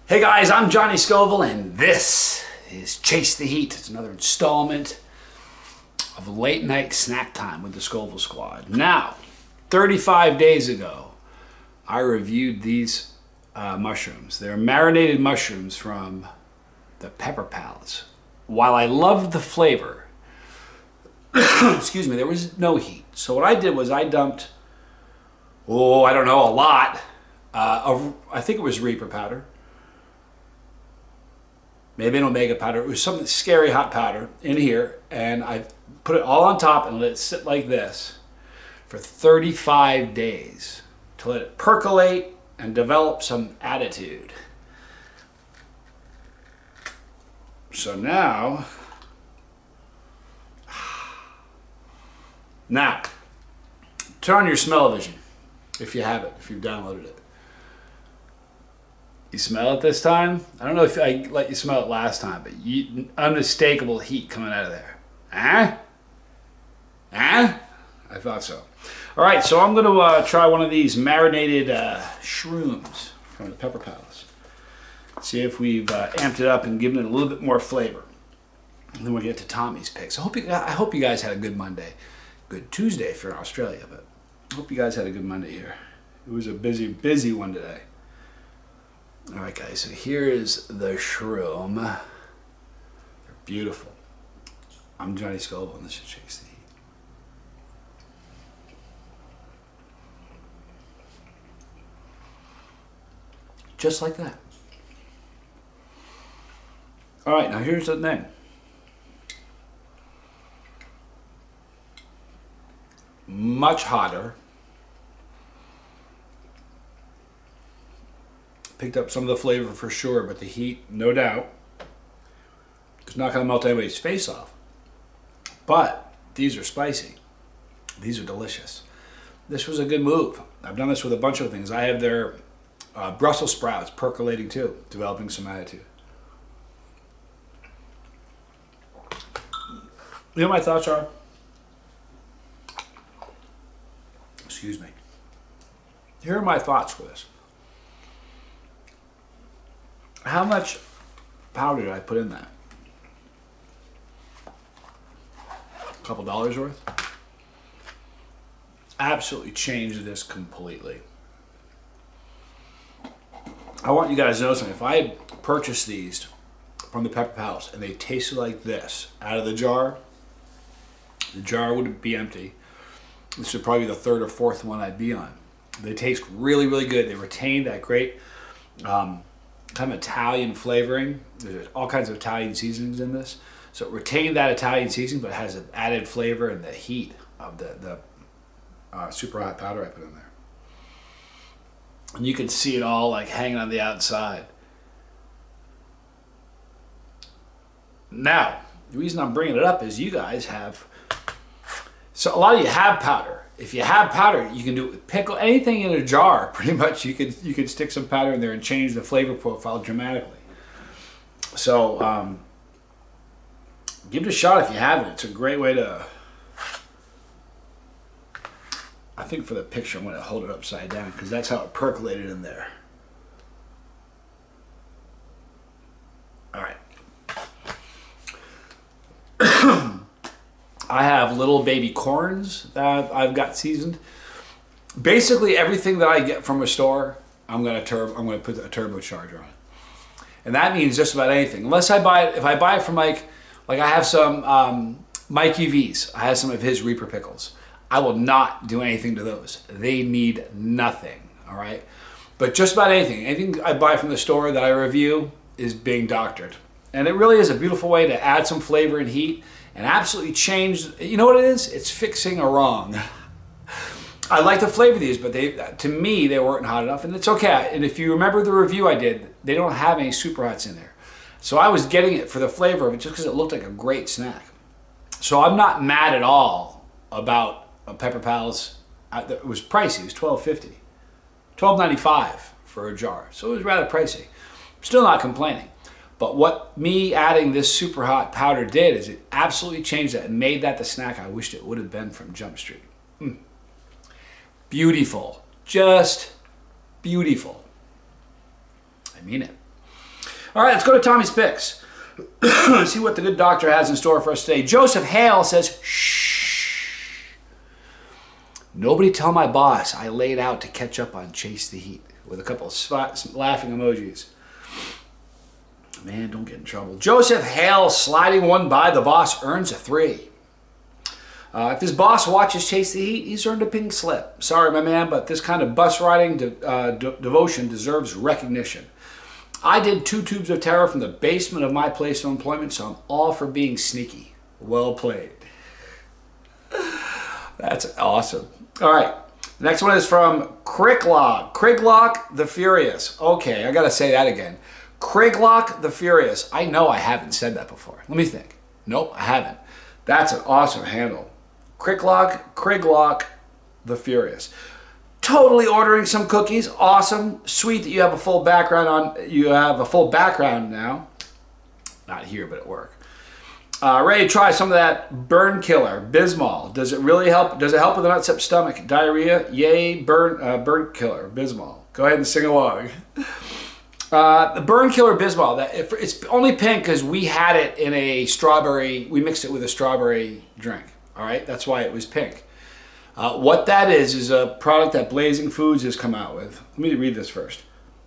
Hey guys, I'm Johnny Scoville and this is Chase the Heat. It's another installment of late night snack time with the Scoville Squad. Now, 35 days ago, I reviewed these mushrooms. They're marinated mushrooms from the Pepper Palace. While I loved the flavor, excuse me, there was no heat. So what I did was I dumped, a lot of, I think it was Reaper powder. Maybe an Omega powder. It was something scary hot powder in here, and I put it all on top and let it sit like this for 35 days to let it percolate and develop some attitude. So now, turn on your smell-o-vision if you have it, if you've downloaded it. You smell it this time? I don't know if I let you smell it last time, but unmistakable heat coming out of there. Huh? I thought so. All right, so I'm going to try one of these marinated shrooms from the Pepper Palace. See if we've amped it up and given it a little bit more flavor. And then we'll get to Tommy's picks. I hope you guys had a good Monday. Good Tuesday if you're in Australia, but I hope you guys had a good Monday here. It was a busy one today. All right, guys, so here is the shroom. They're beautiful. I'm Johnny Scoville, and this is Chase the Heat. Just like that. All right, now here's the thing. Much hotter. Picked up some of the flavor for sure, but the heat, no doubt, it's not going to melt anybody's face off. But these are spicy. These are delicious. This was a good move. I've done this with a bunch of things. I have their Brussels sprouts percolating too, developing some attitude. You know what my thoughts are? Excuse me. Here are my thoughts for this. How much powder did I put in that? A couple dollars worth? Absolutely changed this completely. I want you guys to know something. If I had purchased these from the Pepper Palace and they tasted like this out of the jar would be empty. This would probably be the third or fourth one I'd be on. They taste really, really good. They retain that great kind of Italian flavoring. There's all kinds of Italian seasonings in this. So it retained that Italian seasoning, but it has an added flavor and the heat of the super hot powder I put in there. And you can see it all like hanging on the outside. Now, the reason I'm bringing it up is you guys have, so a lot of you have powder. If you have powder, you can do it with pickle, anything in a jar, pretty much. You could stick some powder in there and change the flavor profile dramatically. So give it a shot if you haven't. It's a great way to, I think for the picture I'm going to hold it upside down because that's how it percolated in there. All right. I have little baby corns that I've got seasoned. Basically, everything that I get from a store, I'm going to put a turbocharger on it, and that means just about anything. Unless I buy it, if I buy it from like I have some Mikey V's. I have some of his Reaper pickles. I will not do anything to those. They need nothing. All right, but just about anything I buy from the store that I review is being doctored, and it really is a beautiful way to add some flavor and heat. And absolutely changed. You know what it is? It's fixing a wrong. I like to flavor these, but to me they weren't hot enough, and it's okay. And if you remember the review I did, they don't have any super hots in there. So I was getting it for the flavor of it just because it looked like a great snack. So I'm not mad at all about a Pepper Palace. It was pricey. It was $12.50, $12.95 for a jar. So it was rather pricey. I'm still not complaining. But what me adding this super hot powder did is it absolutely changed that and made that the snack I wished it would have been from Jump Street. Beautiful. Just beautiful. I mean it. All right, let's go to Tommy's Picks. See what the good doctor has in store for us today. Joseph Hale says, shh. Nobody tell my boss I laid out to catch up on Chase the Heat, with a couple of laughing emojis. Man, don't get in trouble. Joseph Hale sliding one by the boss earns a 3. If his boss watches Chase the Heat, he's earned a pink slip. Sorry, my man, but this kind of bus riding devotion deserves recognition. I did 2 tubes of terror from the basement of my place of employment, so I'm all for being sneaky. Well played. That's awesome. All right. The next one is from Cricklock. Cricklock the Furious. Okay, I got to say that again. Cricklock the Furious. I know I haven't said that before. Let me think. Nope, I haven't. That's an awesome handle. Cricklock the Furious. Totally ordering some cookies. Awesome. Sweet that you have a full background on. You have a full background now. Not here, but at work. Ready to try some of that burn killer, Bismol. Does it really help? Does it help with an upset stomach, diarrhea? Yay, burn killer, Bismol. Go ahead and sing along. The burn killer Bismol. It's only pink because we had it in a strawberry. We mixed it with a strawberry drink. All right, that's why it was pink. What that is a product that Blazing Foods has come out with. Let me read this first,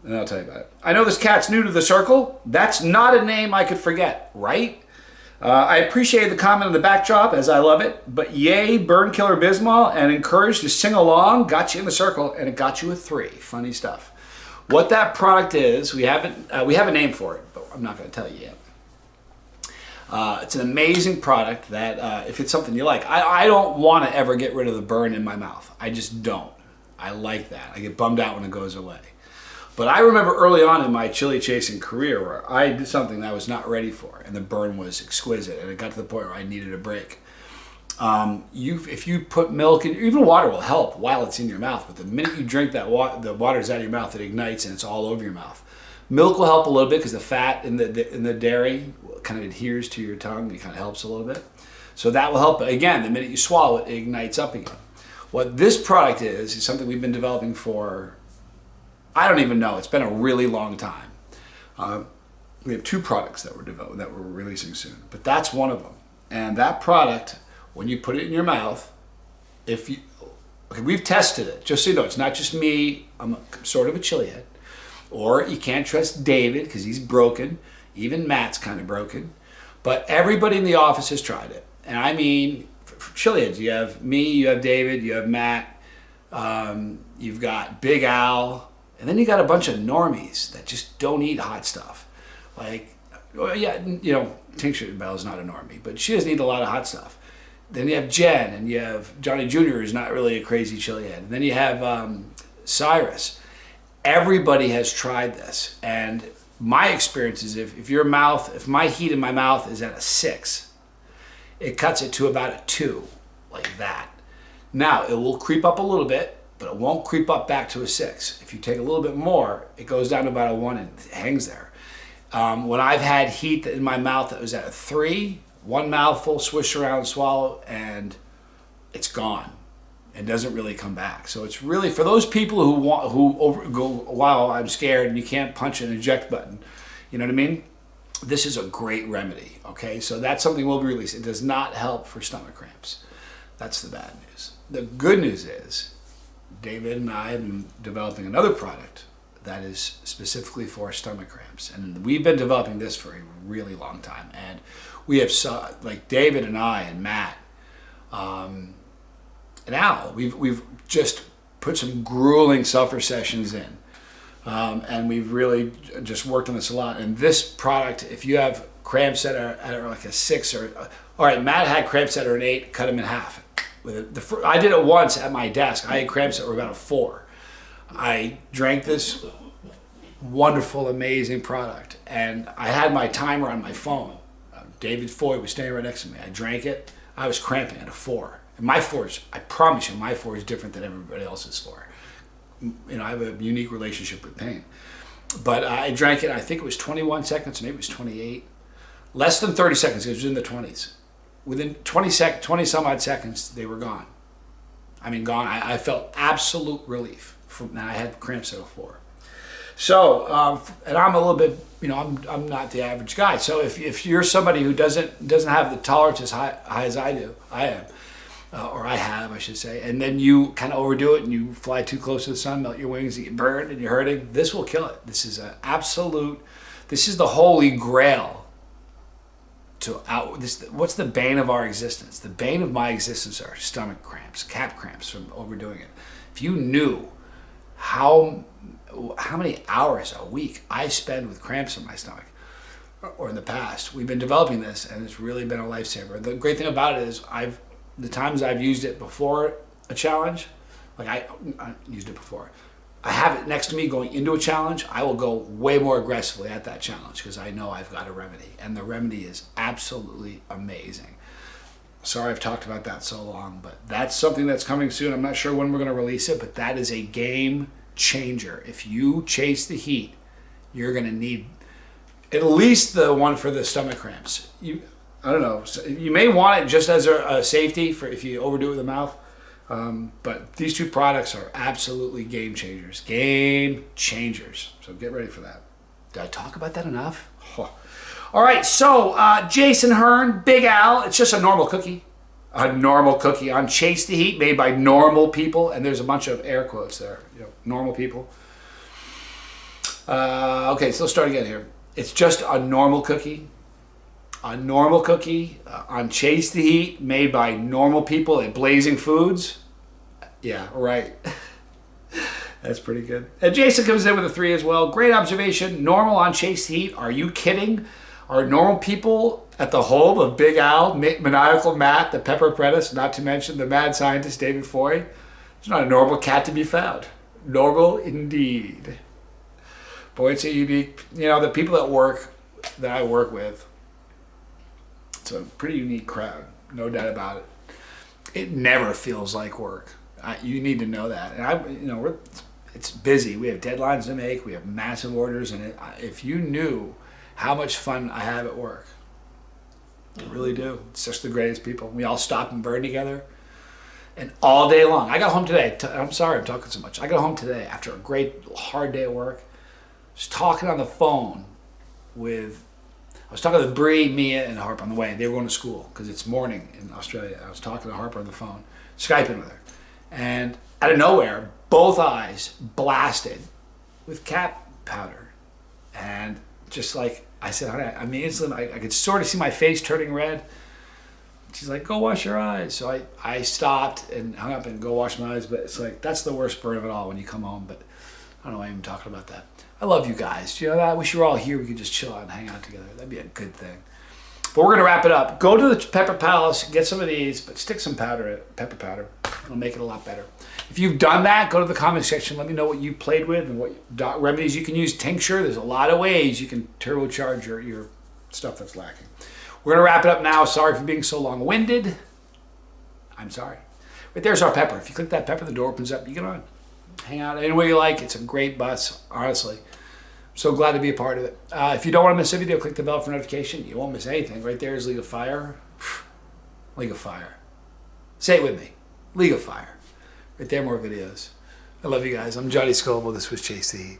and I'll tell you about it. I know this cat's new to the circle. That's not a name I could forget, right? I appreciate the comment on the backdrop, as I love it. But yay, Burn Killer Bismol, and encouraged to sing along. Got you in the circle, and it got you a 3. Funny stuff. What that product is, we have a name for it, but I'm not going to tell you yet. It's an amazing product that if it's something you like, I don't want to ever get rid of the burn in my mouth. I just don't. I like that. I get bummed out when it goes away. But I remember early on in my chili chasing career where I did something that I was not ready for, and the burn was exquisite, and it got to the point where I needed a break. If you put milk in, even water will help while it's in your mouth, but the minute you drink that the water's out of your mouth, it ignites and it's all over your mouth. Milk will help a little bit because the fat in the dairy kind of adheres to your tongue. It kind of helps a little bit. So that will help. But again, the minute you swallow it, it ignites up again. What this product is something we've been developing for, I don't even know. It's been a really long time. We have 2 products that we're releasing soon, but that's one of them. And that product, when you put it in your mouth, we've tested it. Just so you know, it's not just me. I'm sort of a chili head. Or you can't trust David because he's broken. Even Matt's kind of broken. But everybody in the office has tried it. And I mean, for chili heads, you have me, you have David, you have Matt, you've got Big Al, and then you got a bunch of normies that just don't eat hot stuff. Like, well, yeah, you know, Tincture Bell's not a normie, but she doesn't eat a lot of hot stuff. Then you have Jen, and you have Johnny Jr., who's not really a crazy chili head. And then you have Cyrus. Everybody has tried this, and my experience is if my heat in my mouth is at a 6, it cuts it to about a 2, like that. Now, it will creep up a little bit, but it won't creep up back to a 6. If you take a little bit more, it goes down to about a 1 and it hangs there. When I've had heat in my mouth that was at a 3, one mouthful, swish around, swallow, and it's gone. It doesn't really come back. So it's really for those people who go, wow, I'm scared, and you can't punch an eject button. You know what I mean? This is a great remedy. Okay, so that's something we'll be releasing. It does not help for stomach cramps. That's the bad news. The good news is David and I have been developing another product that is specifically for stomach cramps, and we've been developing this for a really long time. And we have like David and I and Matt. And Al, we've just put some grueling sulfur sessions in, and we've really just worked on this a lot. And this product, if you have cramps that are like a 6 all right, Matt had cramps that are an 8, cut them in half. I did it once at my desk. I had cramps that were about a 4. I drank this wonderful, amazing product, and I had my timer on my phone. David Foy was standing right next to me. I drank it. I was cramping at a 4. And my 4 I promise you, my 4 is different than everybody else's 4. You know, I have a unique relationship with pain. But I drank it, I think it was 21 seconds, maybe it was 28. Less than 30 seconds, it was in the 20s. Within 20 some odd seconds, they were gone. I mean, gone. I felt absolute relief. I had cramps at a 4. So, and I'm a little bit, I'm not the average guy. So if you're somebody who doesn't have the tolerance as high as I am, or I have, I should say, and then you kind of overdo it and you fly too close to the sun, melt your wings, you get burned and you're hurting, this will kill it. This is this is the holy grail what's the bane of our existence? The bane of my existence are stomach cramps, cap cramps from overdoing it. If you knew how many hours a week I spend with cramps in my stomach, or in the past, we've been developing this and it's really been a lifesaver. The great thing about it is the times I've used it before a challenge, like I used it before, I have it next to me going into a challenge, I will go way more aggressively at that challenge because I know I've got a remedy, and the remedy is absolutely amazing. Sorry I've talked about that so long, but that's something that's coming soon. I'm not sure when we're going to release it, but that is a game changer. If you chase the heat, you're going to need at least the one for the stomach cramps. I don't know. You may want it just as a safety for if you overdo it with the mouth. But these two products are absolutely game changers. Game changers. So get ready for that. Did I talk about that enough? Oh. All right. So Jason Hearn, Big Al. It's just a normal cookie. A normal cookie on Chase the Heat, made by normal people. And there's a bunch of air quotes there. Normal people. Okay, so let's start again here. It's just a normal cookie. A normal cookie on Chase the Heat, made by normal people at Blazing Foods. Yeah, right. That's pretty good. And Jason comes in with a 3 as well. Great observation. Normal on Chase the Heat. Are you kidding? Are normal people at the home of Big Al, Maniacal Matt, the Pepper Apprentice, not to mention the mad scientist David Foy? There's not a normal cat to be found. Normal indeed. Boy, it's a unique, the people that I work with, it's a pretty unique crowd, no doubt about it. It never feels like work. You need to know that. And it's busy. We have deadlines to make. We have massive orders, and if you knew how much fun I have at work, I really do. It's just the greatest people. We all stop and burn together, and all day long. I got home today. I'm sorry I'm talking so much. I got home today after a great hard day at work. Just talking on the phone I was talking to Bree, Mia, and Harp on the way. They were going to school because it's morning in Australia. I was talking to Harper on the phone, Skyping with her. And out of nowhere, both eyes blasted with cat powder. And just like I said, honey, I could sort of see my face turning red. She's like, go wash your eyes. So I stopped and hung up and go wash my eyes. But it's like, that's the worst burn of it all when you come home. But I don't know why I'm even talking about that. I love you guys. You know that? I wish you were all here. We could just chill out and hang out together. That'd be a good thing. But we're going to wrap it up. Go to the Pepper Palace, get some of these, but stick some pepper powder. It'll make it a lot better. If you've done that, go to the comment section. Let me know what you played with and what remedies you can use. Tincture, there's a lot of ways you can turbocharge your stuff that's lacking. We're going to wrap it up now. Sorry for being so long-winded. I'm sorry. Right there's our pepper. If you click that pepper, the door opens up. You get on. Hang out any way you like. It's a great bus, honestly. So glad to be a part of it. If you don't want to miss a video, click the bell for notification. You won't miss anything. Right there is League of Fire. League of Fire. Say it with me. League of Fire. Right there, more videos. I love you guys. I'm Johnny Scoble. This was Chase the Heat.